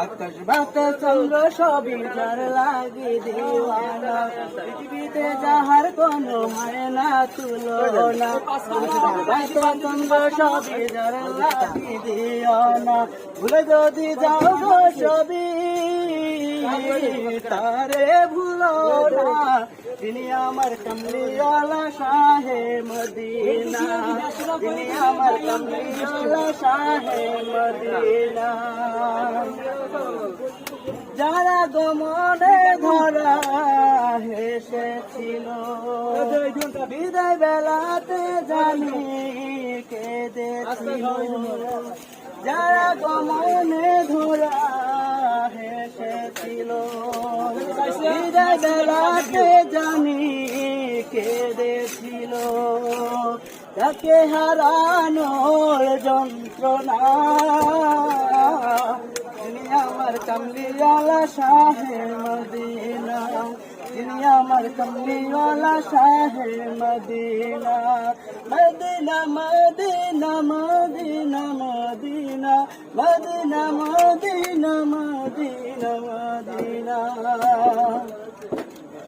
আকাশ বাতাস চন্দ্র সবই যার লাগে দিওয়ানা, পৃথিবীতে যাহার কোনো হয় না তুলনা। বাতাস চন্দ্র সবই যার লাগে দিওয়ানা, ভুলে যদি যাও গো সবই তারে ভুলো না। তিনি আমার কমলিওয়ালা শাহে মদিনা, তিনি আমার কমলিওয়ালা শাহে মদিনা। যারা গমনে ধরা হেসেছিল, বিদায় বেলাতে জানি কেঁদেছিল। যারা গমনে ধরা হেসেছিল, বিদায় বেলাতে জানি কেঁদেছিল। তাকে হারানোর যন্ত্রণা, তিনি আমার কমলিওয়ালা শাহে মদিনা, তিনি আমার কমলিওয়ালা শাহে মদিনা। মদিনা মদিনা মদিনা মদিনা মদিনা মদিনা মদিনা।